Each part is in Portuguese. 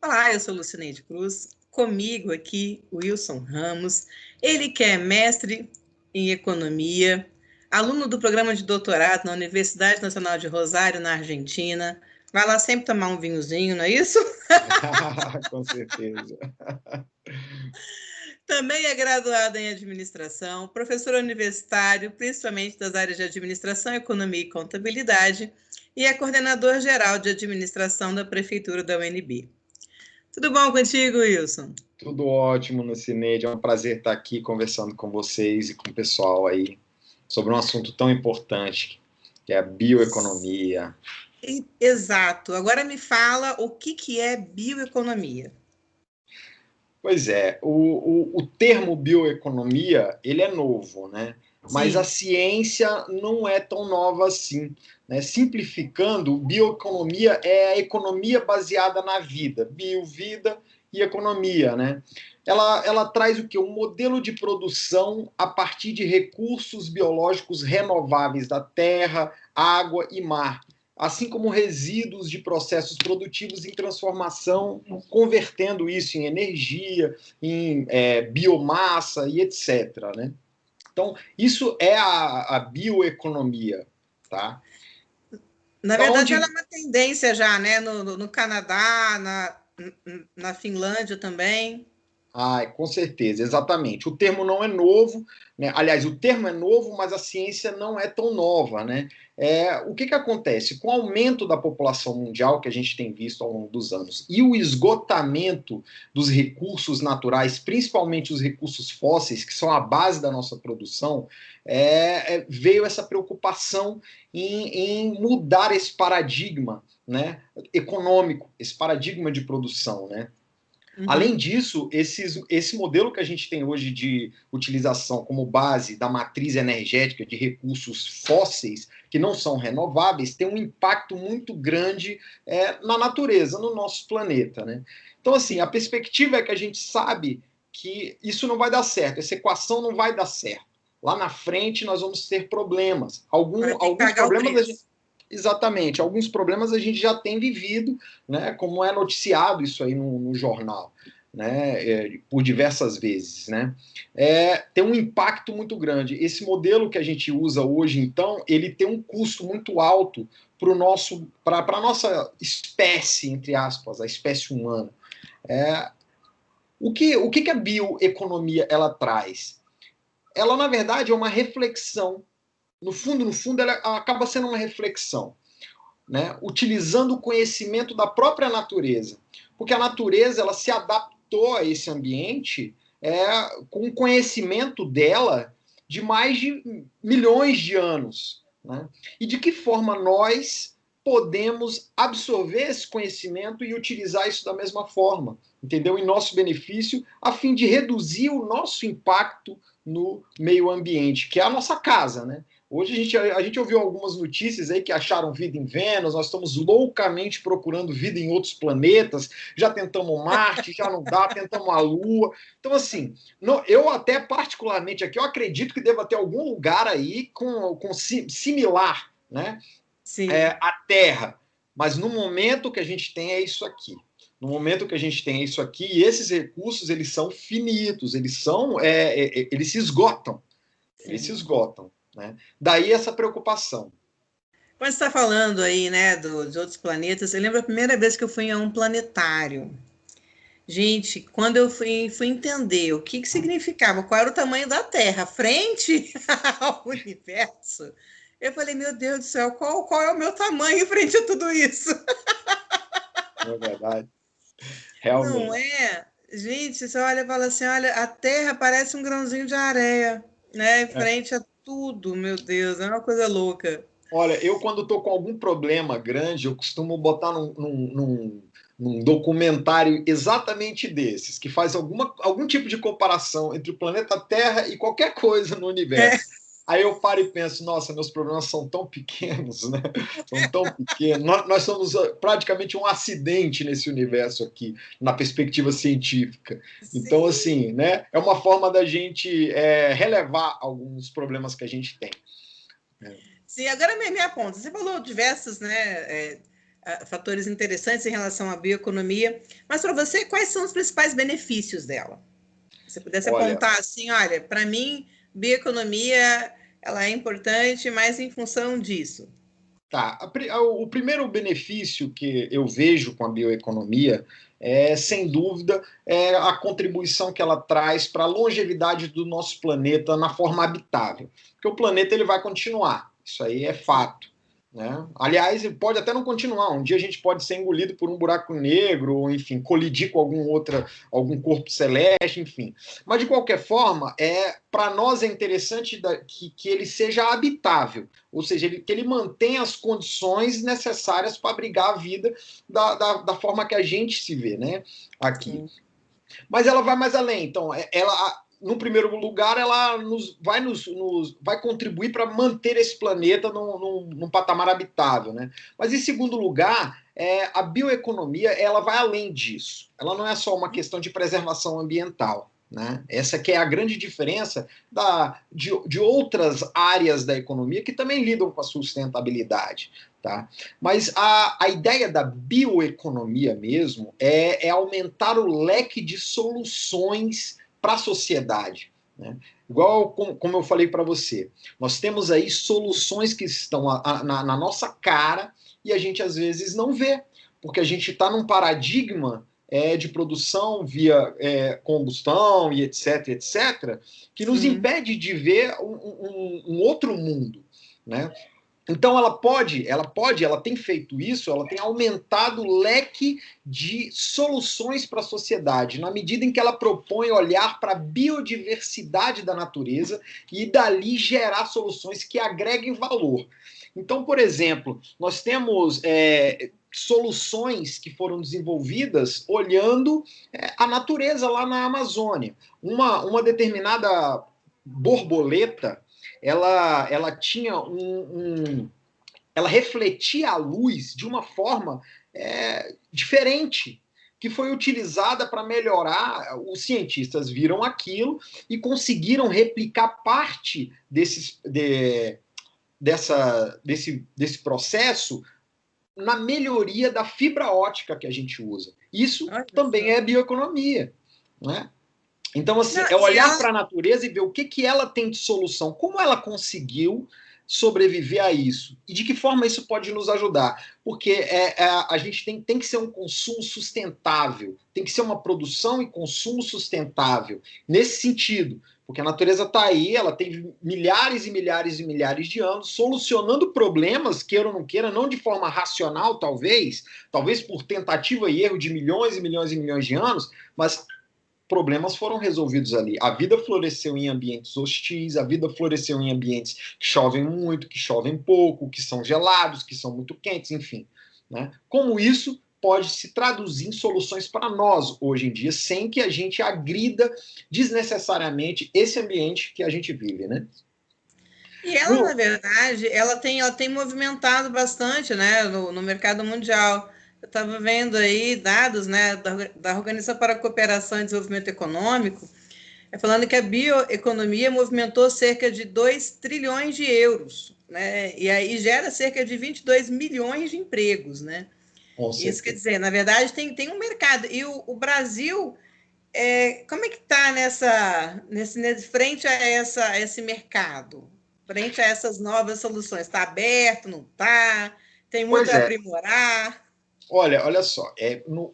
Olá, eu sou Lucineide Cruz, comigo aqui o Wilson Ramos, ele que é mestre em economia, aluno do programa de doutorado na Universidade Nacional de Rosário, na Argentina. Vai lá sempre tomar um vinhozinho, não é isso? Com certeza. Também é graduado em administração, professor universitário, principalmente das áreas de administração, economia e contabilidade, e é coordenador geral de administração da Prefeitura da UNB. Tudo bom contigo, Wilson? Tudo ótimo, Lucineide. É um prazer estar aqui conversando com vocês e com o pessoal aí sobre um assunto tão importante, que é a bioeconomia. Exato. Agora me fala o que é bioeconomia. Pois é, o termo bioeconomia, ele é novo, né? Mas Sim. a ciência não é tão nova assim, né? Simplificando, bioeconomia é a economia baseada na vida, vida e economia, né? Ela traz o quê? Um modelo de produção a partir de recursos biológicos renováveis da terra, água e mar, assim como resíduos de processos produtivos em transformação, convertendo isso em energia, em biomassa e etc. Né? Então, isso é a bioeconomia. Tá? Na Da verdade, ela é onde uma tendência já, né? No Canadá, na Finlândia também. Com certeza, exatamente. O termo não é novo, né? Aliás, o termo é novo, mas a ciência não é tão nova, né? O que acontece? Com o aumento da população mundial que a gente tem visto ao longo dos anos e o esgotamento dos recursos naturais, principalmente os recursos fósseis, que são a base da nossa produção, veio essa preocupação em mudar esse paradigma, né, econômico, esse paradigma de produção, né? Além Uhum. disso, esse modelo que a gente tem hoje de utilização como base da matriz energética de recursos fósseis, que não são renováveis, tem um impacto muito grande na natureza, no nosso planeta. Né? Então, assim, a perspectiva é que a gente sabe que isso não vai dar certo, essa equação não vai dar certo. Lá na frente nós vamos ter problemas. Vai ter que Alguns pagar o problemas a gente, preço. exatamente, alguns problemas a gente já tem vivido, né, como é noticiado isso aí no jornal, né, por diversas vezes, né, tem um impacto muito grande. Esse modelo que a gente usa hoje, então, ele tem um custo muito alto para a nossa espécie, entre aspas, a espécie humana. O que a bioeconomia ela traz? Ela, na verdade, é uma reflexão. No fundo, ela acaba sendo uma reflexão, né, utilizando o conhecimento da própria natureza, porque a natureza ela se adaptou a esse ambiente com o conhecimento dela de mais de milhões de anos, né? E de que forma nós podemos absorver esse conhecimento e utilizar isso da mesma forma, entendeu? Em nosso benefício, a fim de reduzir o nosso impacto no meio ambiente, que é a nossa casa, né? Hoje a gente ouviu algumas notícias aí que acharam vida em Vênus, nós estamos loucamente procurando vida em outros planetas, já tentamos Marte, já não dá, tentamos a Lua. Então, assim, eu até particularmente aqui, eu acredito que deva ter algum lugar aí com similar, né, Sim. à Terra. Mas no momento que a gente tem é isso aqui. No momento que a gente tem isso aqui, e esses recursos, eles são finitos, eles se esgotam. Eles se Sim. esgotam. Né? Daí essa preocupação. Quando você está falando aí, né, de outros planetas, eu lembro a primeira vez que eu fui a um planetário. Gente, quando eu fui entender o que significava, qual era o tamanho da Terra frente ao universo, eu falei, meu Deus do céu, qual é o meu tamanho frente a tudo isso? Não é verdade? Não Realmente. é? Gente, você olha e fala assim, olha, a Terra parece um grãozinho de areia, né? É. Frente a tudo, meu Deus, é uma coisa louca. Olha, eu quando estou com algum problema grande, eu costumo botar num documentário exatamente desses, que faz algum tipo de comparação entre o planeta Terra e qualquer coisa no É, universo. Aí eu paro e penso, nossa, meus problemas são tão pequenos, né? São tão pequenos. Nós somos praticamente um acidente nesse universo aqui, na perspectiva científica. Então, sim, assim, né? É uma forma da gente relevar alguns problemas que a gente tem. sim. Agora me aponta, você falou diversos, né? fatores interessantes em relação à bioeconomia. Mas para você, quais são os principais benefícios dela? Se você pudesse Olha, apontar assim, olha, para mim, bioeconomia ela é importante, mas em função disso. tá. O primeiro benefício que eu vejo com a bioeconomia é, sem dúvida, é a contribuição que ela traz para a longevidade do nosso planeta na forma habitável. Porque o planeta ele vai continuar, isso aí é fato. Né? Aliás, pode até não continuar. Um dia a gente pode ser engolido por um buraco negro, ou enfim, colidir com algum corpo celeste, enfim. Mas de qualquer forma, para nós é interessante que ele seja habitável, ou seja, que ele mantenha as condições necessárias para abrigar a vida da forma que a gente se vê, né? Aqui. Sim. Mas ela vai mais além. Então, no primeiro lugar, ela vai contribuir para manter esse planeta num patamar habitável. Né? Mas, em segundo lugar, a bioeconomia ela vai além disso. Ela não é só uma questão de preservação ambiental. Né? Essa que é a grande diferença de outras áreas da economia que também lidam com a sustentabilidade. Tá? Mas a ideia da bioeconomia mesmo é aumentar o leque de soluções para a sociedade. Né? Igual como eu falei para você, nós temos aí soluções que estão na nossa cara e a gente às vezes não vê, porque a gente está num paradigma de produção via combustão e etc, etc, que nos impede de ver um outro mundo. Né? Então ela tem feito isso, ela tem aumentado o leque de soluções para a sociedade, na medida em que ela propõe olhar para a biodiversidade da natureza e dali gerar soluções que agreguem valor. Então, por exemplo, nós temos soluções que foram desenvolvidas olhando a natureza lá na Amazônia. Uma determinada borboleta, ela tinha ela refletia a luz de uma forma diferente, que foi utilizada para melhorar. Os cientistas viram aquilo e conseguiram replicar parte desse processo na melhoria da fibra ótica que a gente usa. Isso também é bioeconomia, né? Então, assim, é olhar para a natureza e ver o que ela tem de solução, como ela conseguiu sobreviver a isso e de que forma isso pode nos ajudar. Porque a gente tem que ser um consumo sustentável, tem que ser uma produção e consumo sustentável, nesse sentido. Porque a natureza está aí, ela tem milhares e milhares e milhares de anos, solucionando problemas, queira ou não queira, não de forma racional, talvez por tentativa e erro de milhões e milhões e milhões de anos, mas problemas foram resolvidos ali. A vida floresceu em ambientes hostis, a vida floresceu em ambientes que chovem muito, que chovem pouco, que são gelados, que são muito quentes, enfim. Né? Como isso pode se traduzir em soluções para nós hoje em dia, sem que a gente agrida desnecessariamente esse ambiente que a gente vive, né? E ela, na verdade, ela tem movimentado bastante, né, no mercado mundial. Eu estava vendo aí dados, né, da Organização para a Cooperação e Desenvolvimento Econômico, falando que a bioeconomia movimentou cerca de 2 trilhões de euros, né, e aí gera cerca de 22 milhões de empregos, né? Isso quer dizer, na verdade, tem um mercado. E o Brasil, como é que está frente a esse mercado? Frente a essas novas soluções? Está aberto, não está? Tem muito a aprimorar? Olha só,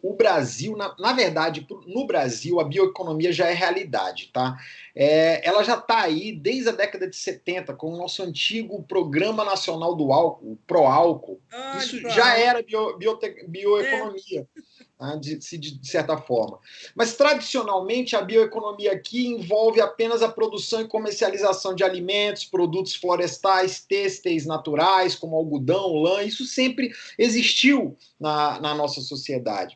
o Brasil, na verdade, no Brasil, a bioeconomia já é realidade, tá? Ela já está aí desde a década de 70, com o nosso antigo Programa Nacional do Álcool, o ProAlcool. Isso já era bioeconomia. Tá? De certa forma. Mas, tradicionalmente, a bioeconomia aqui envolve apenas a produção e comercialização de alimentos, produtos florestais, têxteis naturais, como algodão, lã. Isso sempre existiu na nossa sociedade.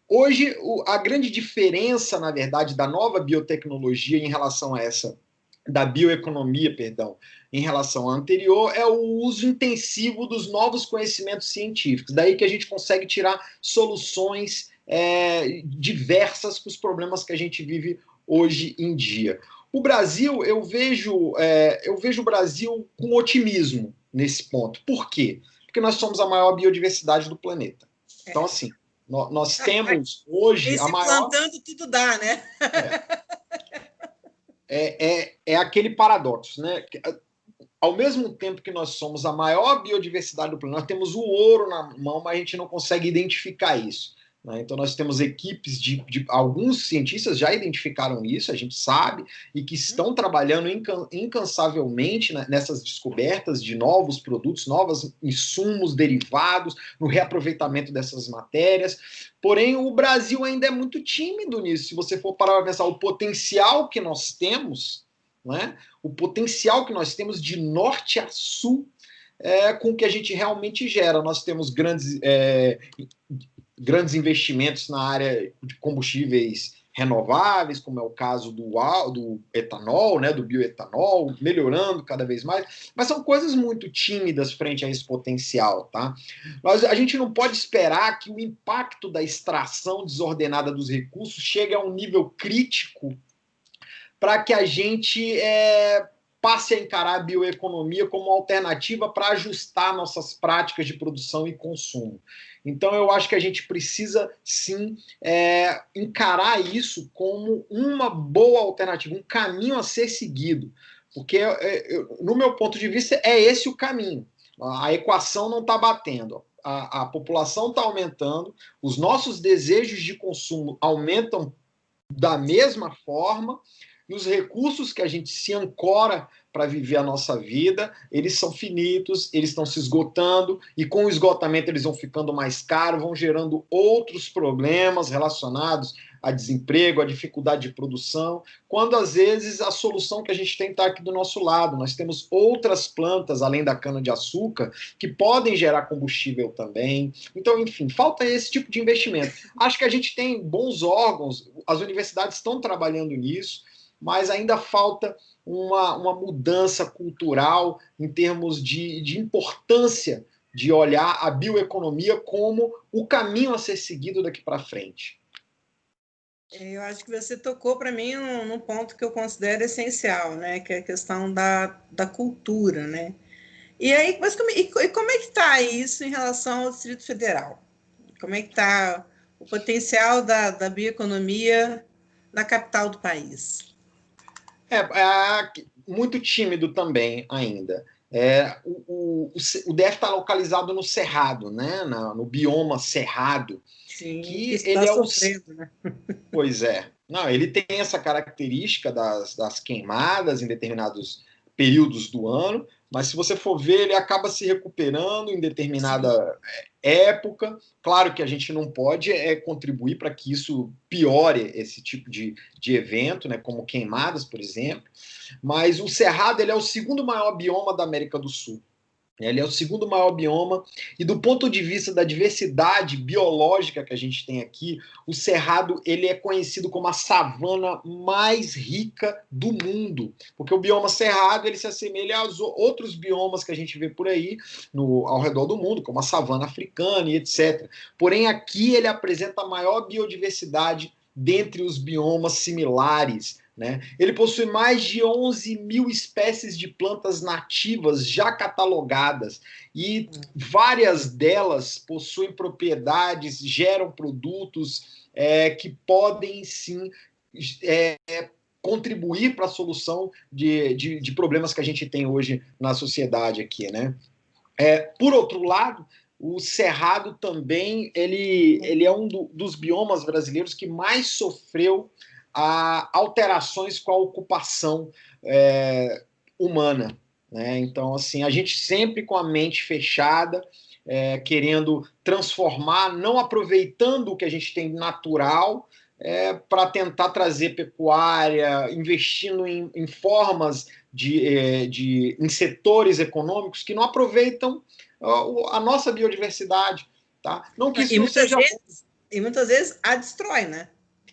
Hoje, a grande diferença, na verdade, da nova biotecnologia em relação a essa, da bioeconomia, perdão, em relação à anterior, é o uso intensivo dos novos conhecimentos científicos. Daí que a gente consegue tirar soluções diversas para os problemas que a gente vive hoje em dia. O Brasil, eu vejo o Brasil com otimismo nesse ponto. Por quê? Porque porque nós somos a maior biodiversidade do planeta. Então, assim, nós temos hoje e a se maior... plantando tudo dá, né? É aquele paradoxo, né? Ao mesmo tempo que nós somos a maior biodiversidade do planeta, nós temos o ouro na mão, mas a gente não consegue identificar isso. Né? Então, nós temos equipes alguns cientistas já identificaram isso, a gente sabe, e que estão trabalhando incansavelmente nessas descobertas de novos produtos, novos insumos derivados, no reaproveitamento dessas matérias. Porém, o Brasil ainda é muito tímido nisso. Se você for parar para pensar o potencial que nós temos, né? O potencial que nós temos de norte a sul com o que a gente realmente gera. Nós temos grandes investimentos na área de combustíveis renováveis, como é o caso do etanol, né, do bioetanol, melhorando cada vez mais, mas são coisas muito tímidas frente a esse potencial, tá? A gente não pode esperar que o impacto da extração desordenada dos recursos chegue a um nível crítico para que a gente passe a encarar a bioeconomia como alternativa para ajustar nossas práticas de produção e consumo. Então, eu acho que a gente precisa, sim, encarar isso como uma boa alternativa, um caminho a ser seguido. Porque, no meu ponto de vista, é esse o caminho. A equação não está batendo. A população está aumentando, os nossos desejos de consumo aumentam da mesma forma, e os recursos que a gente se ancora para viver a nossa vida, eles são finitos, eles estão se esgotando, e com o esgotamento eles vão ficando mais caros, vão gerando outros problemas relacionados a desemprego, a dificuldade de produção, quando às vezes a solução que a gente tem está aqui do nosso lado. Nós temos outras plantas, além da cana-de-açúcar, que podem gerar combustível também. Então, enfim, falta esse tipo de investimento. Acho que a gente tem bons órgãos, as universidades estão trabalhando nisso, mas ainda falta uma mudança cultural em termos de importância de olhar a bioeconomia como o caminho a ser seguido daqui para frente. Eu acho que você tocou para mim num ponto que eu considero essencial, né? Que é a questão da cultura, né? E aí, mas como é que está isso em relação ao Distrito Federal? Como é que está o potencial da bioeconomia na capital do país? Muito tímido também ainda. O DF está localizado no Cerrado, né? No bioma Cerrado. Sim, que Que está ele sofrendo, né? Pois é. Não, ele tem essa característica das queimadas em determinados períodos do ano, mas se você for ver, ele acaba se recuperando em determinada época. Claro que a gente não pode contribuir para que isso piore esse tipo de evento, né, como queimadas, por exemplo, mas o Cerrado ele é o segundo maior bioma da América do Sul. Ele é o segundo maior bioma, e do ponto de vista da diversidade biológica que a gente tem aqui, o Cerrado ele é conhecido como a savana mais rica do mundo, porque o bioma Cerrado ele se assemelha aos outros biomas que a gente vê por aí ao redor do mundo, como a savana africana e etc. Porém, aqui ele apresenta a maior biodiversidade dentre os biomas similares. Né? Ele possui mais de 11 mil espécies de plantas nativas já catalogadas, e várias delas possuem propriedades, geram produtos que podem sim contribuir para a ssolução de problemas que a gente tem hoje na sociedade aqui. Né? Por outro lado, o Cerrado também ele é um dos biomas brasileiros que mais sofreu alterações com a ocupação humana. Né? Então, assim, a gente sempre com a mente fechada, querendo transformar, não aproveitando o que a gente tem natural, para tentar trazer pecuária, investindo em formas em setores econômicos que não aproveitam a nossa biodiversidade. Tá? Não que isso não seja... E muitas vezes a destrói, né?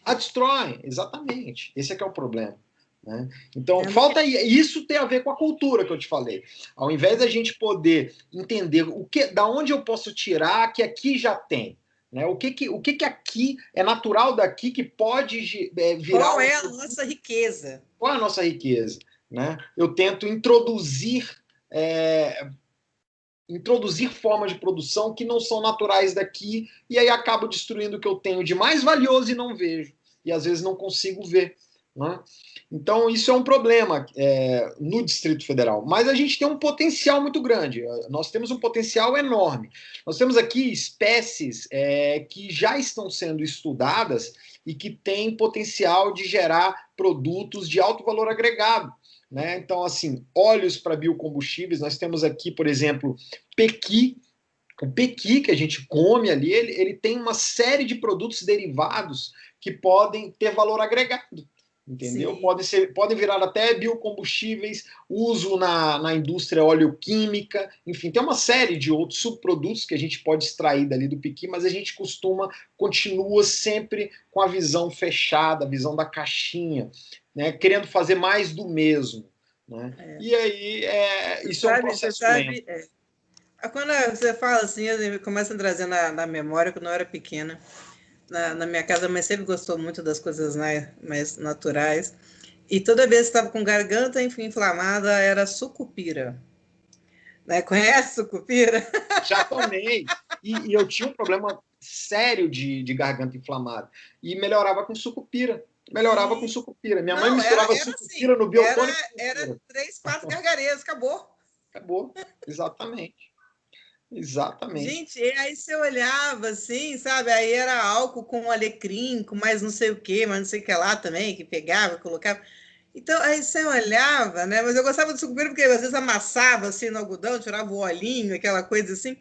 A destrói, exatamente. Esse é que é o problema. Né? Então, falta isso tem a ver com a cultura que eu te falei. Ao invés da gente poder entender da onde eu posso tirar que aqui já tem, né? O que aqui é natural daqui que pode virar... Qual é a nossa riqueza? Qual é a nossa riqueza? Né? Eu tento introduzir introduzir formas de produção que não são naturais daqui, e aí acabo destruindo o que eu tenho de mais valioso e não vejo. E às vezes não consigo ver. Né? Então, isso é um problema no Distrito Federal. Mas a gente tem um potencial muito grande. Nós temos um potencial enorme. Nós temos aqui espécies que já estão sendo estudadas e que têm potencial de gerar produtos de alto valor agregado. Né? Então, assim, óleos para biocombustíveis, nós temos aqui, por exemplo, pequi. O pequi que a gente come ali, ele tem uma série de produtos derivados que podem ter valor agregado. Entendeu? Podem virar até biocombustíveis, uso na indústria oleoquímica, enfim, tem uma série de outros subprodutos que a gente pode extrair dali do pequi, mas a gente continua sempre com a visão fechada, a visão da caixinha, né, querendo fazer mais do mesmo. Né? E aí, isso é um processo lento. Quando você fala assim, eu começo a trazer na memória, quando eu era pequena, na minha casa, a mãe sempre gostou muito das coisas mais naturais. E toda vez que estava com garganta inflamada, era sucupira. Né? Conhece sucupira? Já tomei. E eu tinha um problema sério de garganta inflamada. E melhorava com sucupira. Minha mãe misturava sucupira no biotônico. Era 3, 4 gargarejos, acabou. Acabou, exatamente. Exatamente. Gente, e aí você olhava assim, sabe? Aí era álcool com alecrim, com mais não sei o que, mais não sei o que lá também, que pegava, colocava. Então, aí você olhava, né? Mas eu gostava do sucupira porque às vezes amassava assim no algodão, tirava o olhinho, aquela coisa assim.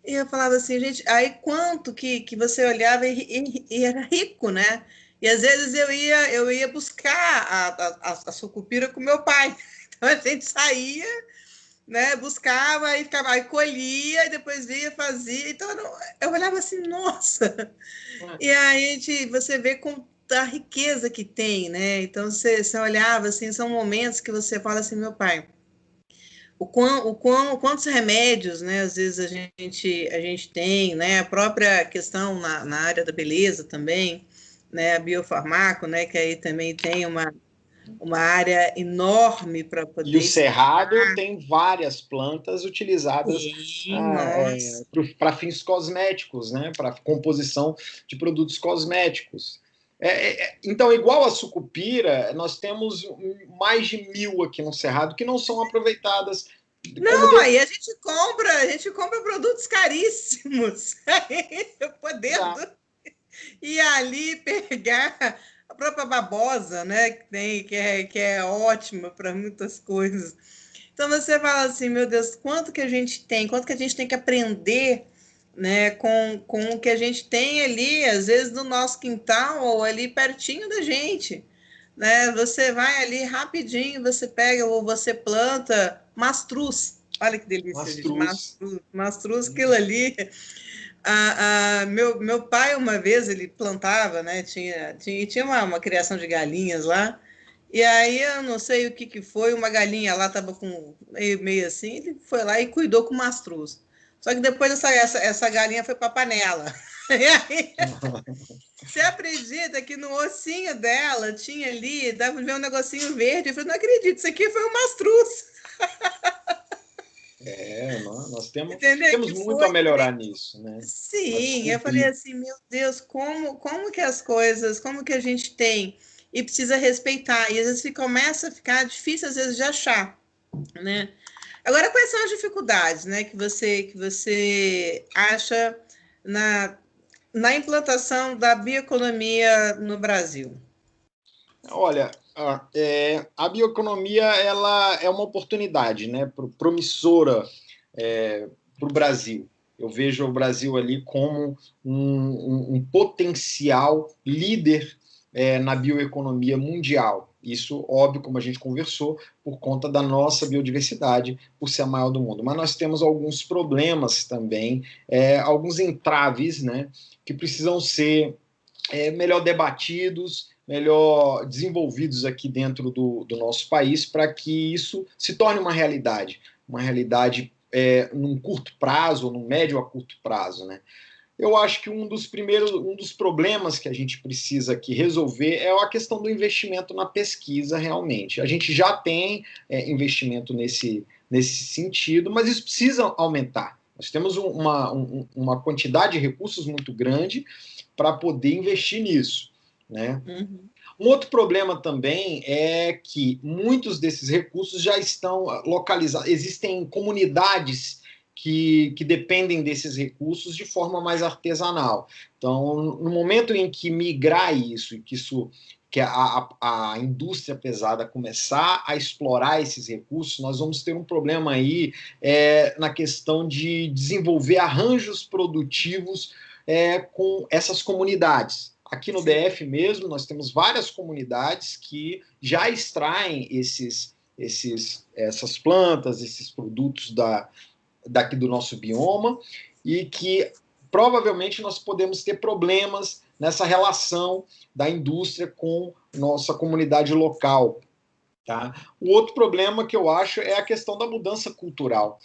E eu falava assim, gente, aí quanto que você olhava e era rico, né? E às vezes eu ia buscar a sucupira com meu pai. Então a gente saía, né? Buscava, aí ficava, aí colhia, e depois via, fazia. Então eu olhava assim, nossa! E aí você vê com a riqueza que tem, né? Então você olhava assim, são momentos que você fala assim, meu pai, quantos remédios, né? Às vezes a gente tem, né? A própria questão na área da beleza também, né? A biofarmaco, né? Que aí também tem uma área enorme para poder. E o Cerrado tem várias plantas utilizadas para fins cosméticos, né? Para composição de produtos cosméticos. Então, igual a sucupira, nós temos mais de 1.000 aqui no Cerrado que não são aproveitadas. Não, aí a gente compra produtos caríssimos, podendo ir ali pegar a própria babosa, né, que é ótima para muitas coisas. Então você fala assim, meu Deus, quanto que a gente tem que aprender, né, com o que a gente tem ali, às vezes no nosso quintal ou ali pertinho da gente, né? Você vai ali rapidinho, você pega ou você planta mastruz. Olha que delícia, gente. Mastruz, aquilo ali. Meu pai, uma vez, ele plantava, né? Tinha uma criação de galinhas lá. E aí, eu não sei o que foi, uma galinha lá estava com meio assim, ele foi lá e cuidou com mastruz. Só que depois essa galinha foi para a panela. E aí, você acredita que no ossinho dela tinha ali, dava pra ver um negocinho verde? Eu falei, não acredito, isso aqui foi um mastruz. Nós temos muito a melhorar nisso, né? Sim, eu falei assim, meu Deus, como que as coisas, como que a gente tem e precisa respeitar, e às vezes começa a ficar difícil às vezes de achar, né? Agora, quais são as dificuldades, né, que você acha na implantação da bioeconomia no Brasil? Olha, a bioeconomia ela é uma oportunidade, né, promissora para o Brasil. Eu vejo o Brasil ali como um potencial líder na bioeconomia mundial. Isso, óbvio, como a gente conversou, por conta da nossa biodiversidade, por ser a maior do mundo. Mas nós temos alguns problemas também, alguns entraves, né, que precisam ser melhor debatidos, melhor desenvolvidos aqui dentro do nosso país, para que isso se torne uma realidade num curto prazo, num médio a curto prazo, né? Eu acho que um dos problemas que a gente precisa aqui resolver é a questão do investimento na pesquisa, realmente. A gente já tem investimento nesse sentido, mas isso precisa aumentar. Nós temos uma quantidade de recursos muito grande para poder investir nisso, né? Uhum. Um outro problema também é que muitos desses recursos já estão localizados. Existem comunidades que dependem desses recursos de forma mais artesanal. Então, no momento em que migrar isso, que a indústria pesada começar a explorar esses recursos, nós vamos ter um problema aí na questão de desenvolver arranjos produtivos com essas comunidades. Aqui no DF mesmo, nós temos várias comunidades que já extraem essas plantas, esses produtos daqui do nosso bioma, e que provavelmente nós podemos ter problemas nessa relação da indústria com nossa comunidade local. Tá? O outro problema que eu acho é a questão da mudança cultural.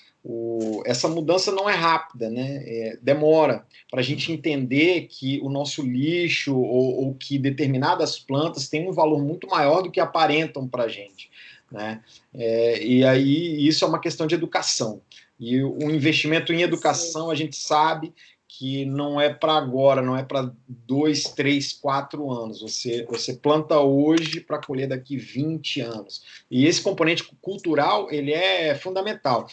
Essa mudança não é rápida, né? Demora para a gente entender que o nosso lixo ou que determinadas plantas têm um valor muito maior do que aparentam para a gente. Né? E aí isso é uma questão de educação. E o investimento em educação, a gente sabe que não é para agora, não é para 2, 3, 4 anos. Você planta hoje para colher daqui 20 anos. E esse componente cultural, ele é fundamental.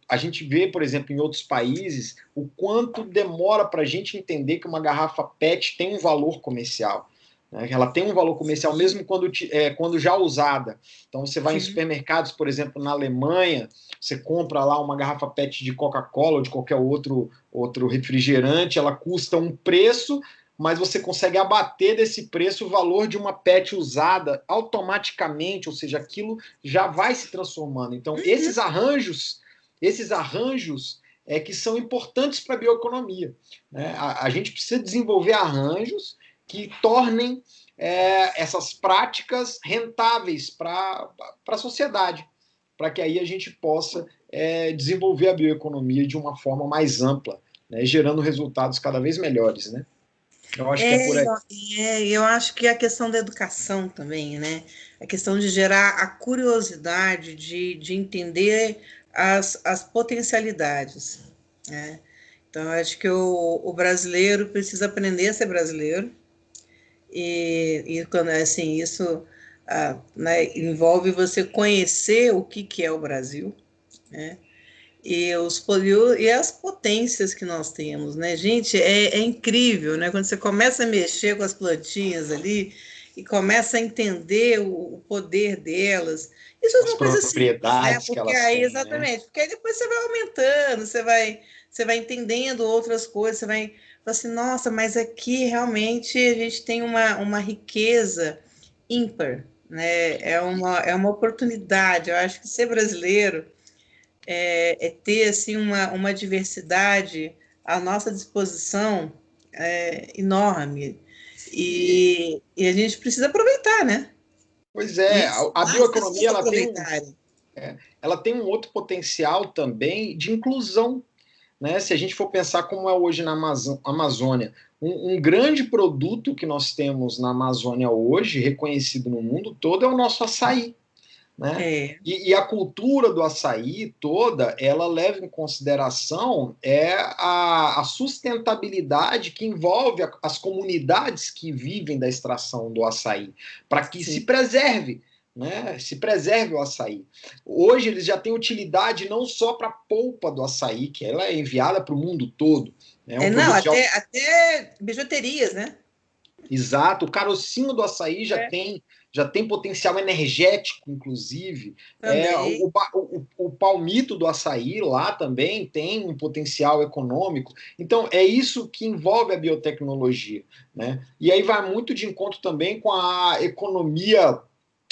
A gente vê, por exemplo, em outros países, o quanto demora para a gente entender que uma garrafa PET tem um valor comercial. Né? Ela tem um valor comercial mesmo quando já usada. Então, você vai em supermercados, por exemplo, na Alemanha, você compra lá uma garrafa PET de Coca-Cola ou de qualquer outro refrigerante, ela custa um preço, mas você consegue abater desse preço o valor de uma PET usada automaticamente, ou seja, aquilo já vai se transformando. Então, esses arranjos que são importantes para a bioeconomia. Né? A gente precisa desenvolver arranjos que tornem essas práticas rentáveis para a sociedade, para que aí a gente possa desenvolver a bioeconomia de uma forma mais ampla, né, gerando resultados cada vez melhores, né? Eu acho que é por aí. Eu acho que a questão da educação também, né? A questão de gerar a curiosidade de entender as potencialidades, né? Então, eu acho que o brasileiro precisa aprender a ser brasileiro, e quando assim, isso né, envolve você conhecer o que é o Brasil, né? E as potências que nós temos, né? Gente, é incrível, né? Quando você começa a mexer com as plantinhas ali e começa a entender o poder delas. Isso é As uma coisa simples, né? propriedades que Porque elas aí, têm, né? exatamente, porque aí depois você vai aumentando, você vai entendendo outras coisas, você vai falar assim, nossa, mas aqui realmente a gente tem uma riqueza ímpar, né? É uma oportunidade. Eu acho que ser brasileiro ter assim uma diversidade à nossa disposição enorme e a gente precisa aproveitar, né? Pois E é, isso a as bioeconomia pessoas aproveitarem. ela tem um outro potencial também de inclusão. Né? Se a gente for pensar como é hoje na Amazônia, um grande produto que nós temos na Amazônia hoje, reconhecido no mundo todo, é o nosso açaí. Né? E a cultura do açaí toda, ela leva em consideração a sustentabilidade que envolve as comunidades que vivem da extração do açaí, para que se preserve. Né? Se preserve o açaí. Hoje eles já têm utilidade não só para a polpa do açaí, que ela é enviada para o mundo todo. É um Não, produto até bijuterias, né? Exato, o carocinho do açaí já tem potencial energético, inclusive. Também. O palmito do açaí lá também tem um potencial econômico. Então, é isso que envolve a biotecnologia. Né? E aí vai muito de encontro também com a economia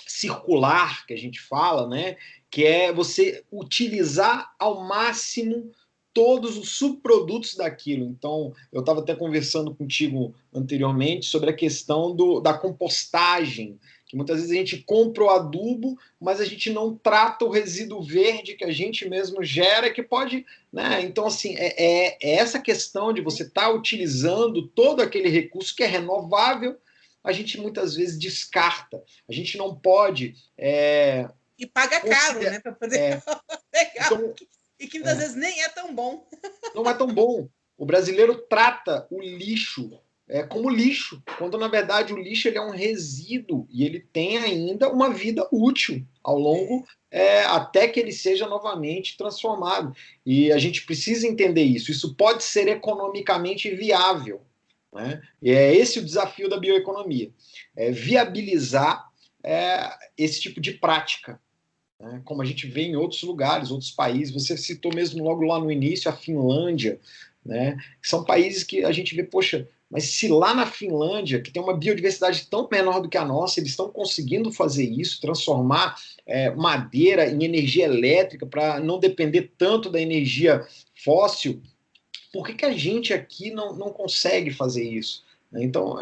circular, que a gente fala, né? Que é você utilizar ao máximo todos os subprodutos daquilo. Então, eu estava até conversando contigo anteriormente sobre a questão da compostagem, que muitas vezes a gente compra o adubo, mas a gente não trata o resíduo verde que a gente mesmo gera, que pode... Né? Então, assim, é essa questão de você estar utilizando todo aquele recurso que é renovável, a gente muitas vezes descarta. A gente não pode E paga caro, né, para poder pegar. Então, e que muitas vezes nem é tão bom. Não é tão bom. O brasileiro trata o lixo como lixo, quando na verdade o lixo ele é um resíduo e ele tem ainda uma vida útil ao longo até que ele seja novamente transformado. E a gente precisa entender isso. Isso pode ser economicamente viável, né? E é esse o desafio da bioeconomia, viabilizar esse tipo de prática, né? Como a gente vê em outros lugares, outros países. Você citou mesmo logo lá no início a Finlândia, né? São países que a gente vê, poxa, mas se lá na Finlândia, que tem uma biodiversidade tão menor do que a nossa, eles estão conseguindo fazer isso, transformar madeira em energia elétrica para não depender tanto da energia fóssil, por que a gente aqui não consegue fazer isso? Então,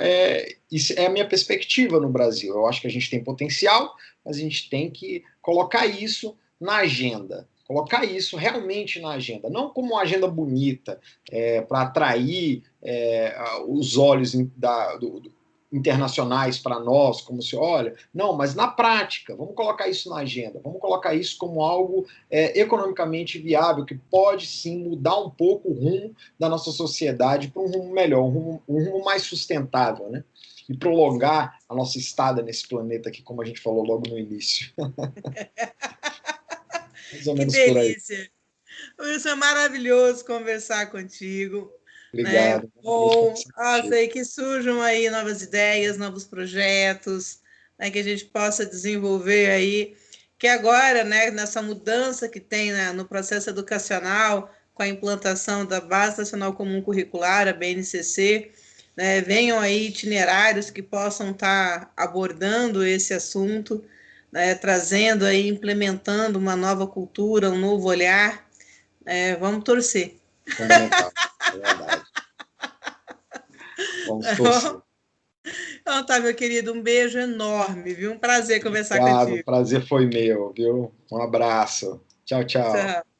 isso é a minha perspectiva no Brasil. Eu acho que a gente tem potencial, mas a gente tem que colocar isso na agenda. Colocar isso realmente na agenda. Não como uma agenda bonita, para atrair os olhos internacionais para nós, como se olha. Não, mas na prática, vamos colocar isso na agenda. Vamos colocar isso como algo economicamente viável, que pode sim mudar um pouco o rumo da nossa sociedade para um rumo melhor, um rumo mais sustentável, né? E prolongar a nossa estada nesse planeta aqui, como a gente falou logo no início. Mais ou Que menos por aí. delícia! Isso é maravilhoso conversar contigo. Né? Obrigado. Bom, sei que surjam aí novas ideias, novos projetos, né, que a gente possa desenvolver aí, que agora, né, nessa mudança que tem, né, no processo educacional, com a implantação da Base Nacional Comum Curricular, a BNCC, né, venham aí itinerários que possam estar abordando esse assunto, né, trazendo aí, implementando uma nova cultura, um novo olhar. Vamos torcer. Fundamental, é verdade. Vamos torcer. Então tá, meu querido, um beijo enorme, viu? Um prazer conversar Obrigado, o contigo. prazer foi meu, viu? Um abraço. Tchau, tchau. Tchau.